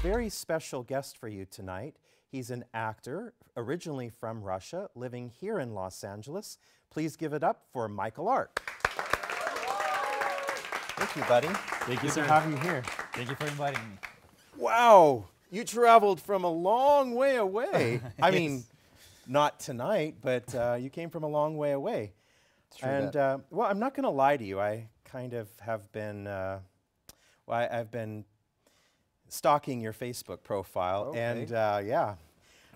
very special guest for you tonight. He's an actor, originally from Russia, living here in Los Angeles. Please give it up for Michael Ark. Thank you, buddy. Thank you, Good sir. to have you here. Thank you for inviting me. Wow, you traveled from a long way away. I mean, not tonight, but you came from a long way away. And well, I'm not going to lie to you. I kind of have been, well, I've been stalking your Facebook profile, and yeah,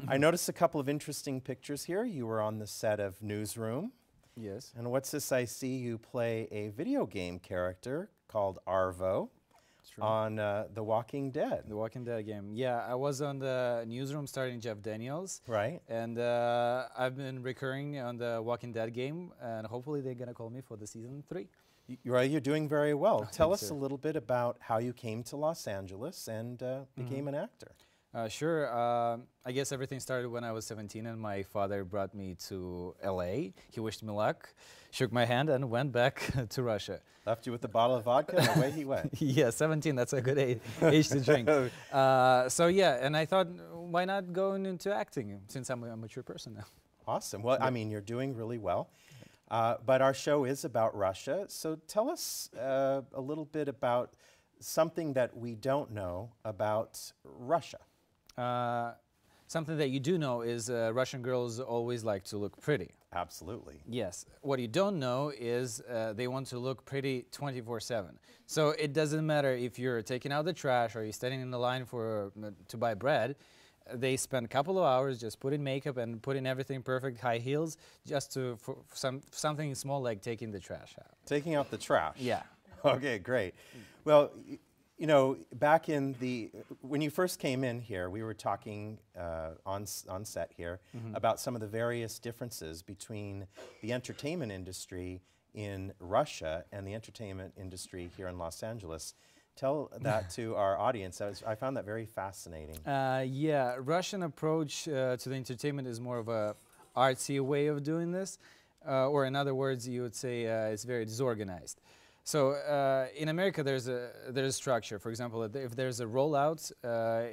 I noticed a couple of interesting pictures here. You were on the set of Newsroom. Yes. And what's this? I see you play a video game character called Arvo on The Walking Dead. The Walking Dead game. Yeah, I was on the Newsroom starting Jeff Daniels. Right. And I've been recurring on the Walking Dead game, and hopefully they're going to call me for the season 3. You're doing very well. Tell us sir. a little bit about how you came to Los Angeles and became an actor. Sure. I guess everything started when I was 17 and my father brought me to LA. He wished me luck, shook my hand, and went back to Russia. Left you with a bottle of vodka and away he went. Yeah, 17, that's a good age to drink. So yeah, and I thought, why not go into acting since I'm a mature person now? Awesome. Well, I mean, you're doing really well. But our show is about Russia. So tell us a little bit about something that we don't know about Russia. Something that you do know is Russian girls always like to look pretty. Absolutely. Yes. What you don't know is they want to look pretty 24/7. So it doesn't matter if you're taking out the trash or you're standing in the line to buy bread. They spend a couple of hours just putting makeup and putting everything perfect, high heels, just for something small like taking the trash out. Taking out the trash. Yeah. Okay, great. Well, you know, back in when you first came in here, we were talking on set here about some of the various differences between the entertainment industry in Russia and the entertainment industry here in Los Angeles. Tell that to our audience. I found that very fascinating. Yeah, Russian approach to the entertainment is more of a artsy way of doing this, or in other words, you would say it's very disorganized. So in America, there's a structure. For example, if there's a rollout,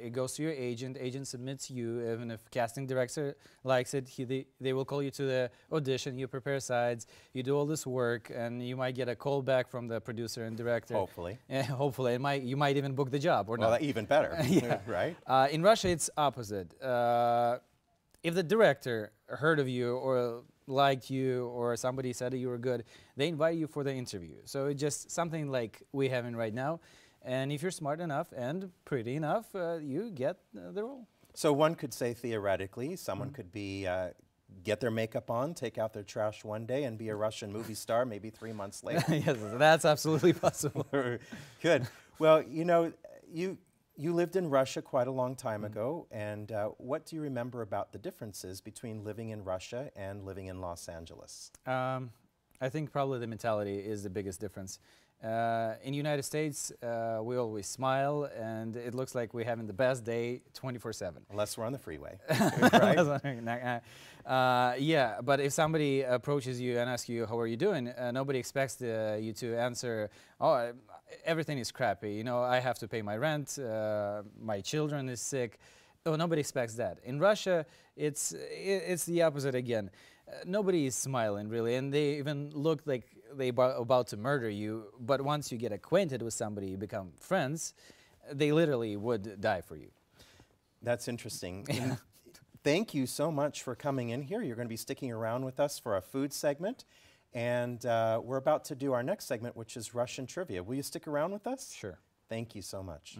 it goes to your agent. Agent submits you. Even if casting director likes it, they will call you to the audition. You prepare sides. You do all this work, and you might get a call back from the producer and director. Hopefully. Hopefully, you might even book the job or not. Well, even better. Yeah. Right. In Russia, it's opposite. If the director heard of you or liked you or somebody said you were good, they invite you for the interview. So it's just something like we have in right now. And if you're smart enough and pretty enough, you get the role. So one could say theoretically, someone could be get their makeup on, take out their trash one day, and be a Russian movie star maybe 3 months later. Yes, that's absolutely possible. Good. Well, you know, you lived in Russia quite a long time ago, and what do you remember about the differences between living in Russia and living in Los Angeles? I think probably the mentality is the biggest difference. In the United States, we always smile, and it looks like we're having the best day 24/7. Unless we're on the freeway, right? Yeah, but if somebody approaches you and asks you, how are you doing, nobody expects you to answer, oh, everything is crappy. You know, I have to pay my rent, my children is sick. Oh, nobody expects that. In Russia, it's the opposite again. Nobody is smiling, really, and they even look like they're about to murder you. But once you get acquainted with somebody, you become friends, they literally would die for you. That's interesting. Thank you so much for coming in here. You're going to be sticking around with us for a food segment. And we're about to do our next segment, which is Russian trivia. Will you stick around with us? Sure. Thank you so much.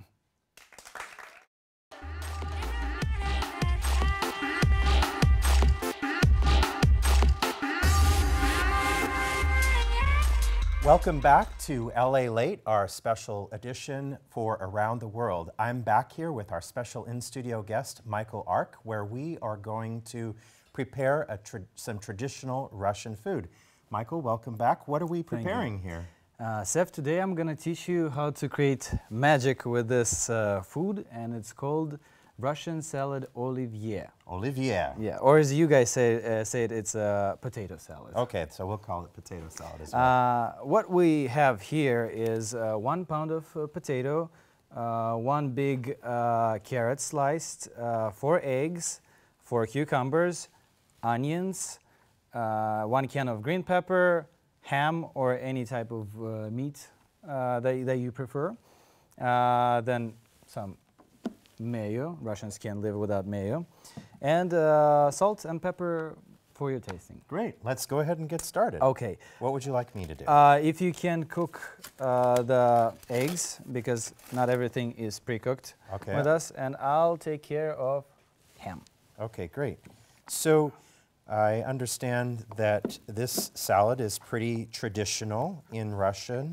Welcome back to LA Late, our special edition for Around the World. I'm back here with our special in-studio guest, Michael Ark, where we are going to prepare some traditional Russian food. Michael, welcome back. What are we preparing here? Seth, today I'm going to teach you how to create magic with this food, and it's called Russian salad Olivier. Olivier. Yeah, or as you guys say it, it's a potato salad. Okay, so we'll call it potato salad as well. What we have here is 1 pound of potato, one big carrot sliced, 4 eggs, 4 cucumbers, onions, 1 can of green pepper, ham or any type of meat that you prefer. Then some mayo. Russians can't live without mayo. And salt and pepper for your tasting. Great. Let's go ahead and get started. Okay. What would you like me to do? If you can cook the eggs, because not everything is pre-cooked with us, and I'll take care of ham. Okay, great. So I understand that this salad is pretty traditional in Russia.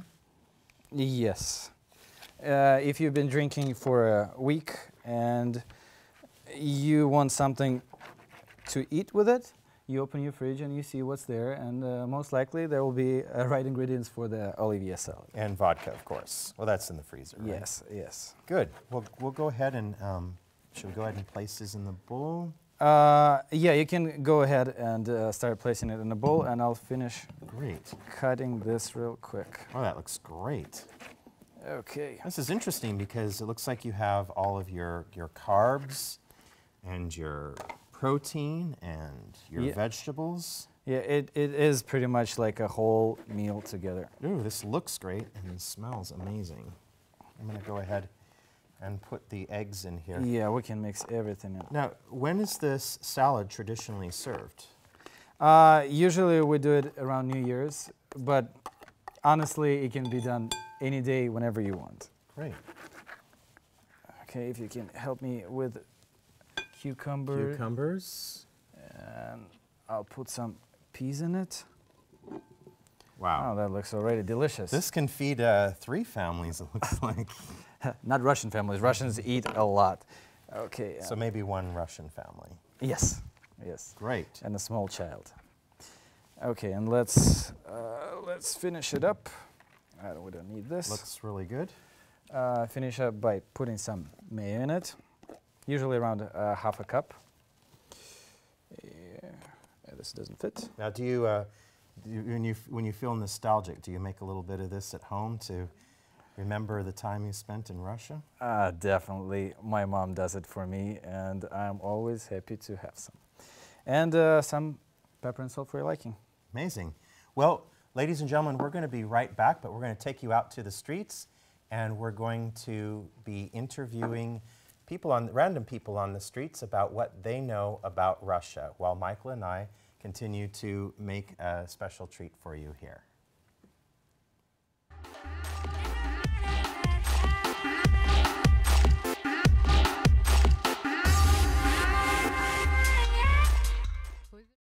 Yes. If you've been drinking for a week and you want something to eat with it, you open your fridge and you see what's there, and most likely there will be right ingredients for the Olivier salad. And vodka, of course. Well, that's in the freezer, right? Yes, yes. Good. We'll go ahead and, should we go ahead and place this in the bowl? Yeah, you can go ahead and start placing it in a bowl, and I'll finish cutting this real quick. Oh, that looks great. Okay. This is interesting because it looks like you have all of your carbs and your protein and your vegetables. Yeah, it is pretty much like a whole meal together. Ooh, this looks great and smells amazing. I'm going to go ahead and put the eggs in here. Yeah, we can mix everything in. Now, when is this salad traditionally served? Usually we do it around New Year's, but honestly, it can be done any day, whenever you want. Great. Okay, if you can help me with Cucumbers. And I'll put some peas in it. Wow. Oh, that looks already delicious. This can feed 3 families, it looks like. Not Russian families. Russians eat a lot. Okay. So maybe 1 Russian family. Yes. Yes. Great. And a small child. Okay, and let's finish it up. We don't need this. Looks really good. Finish up by putting some mayo in it. Usually around half a cup. Yeah, this doesn't fit. Now, when you feel nostalgic, do you make a little bit of this at home to remember the time you spent in Russia? Definitely. My mom does it for me, and I'm always happy to have some. And some pepper and salt for your liking. Amazing. Well, ladies and gentlemen, we're going to be right back, but we're going to take you out to the streets, and we're going to be interviewing random people on the streets about what they know about Russia, while Michael and I continue to make a special treat for you here.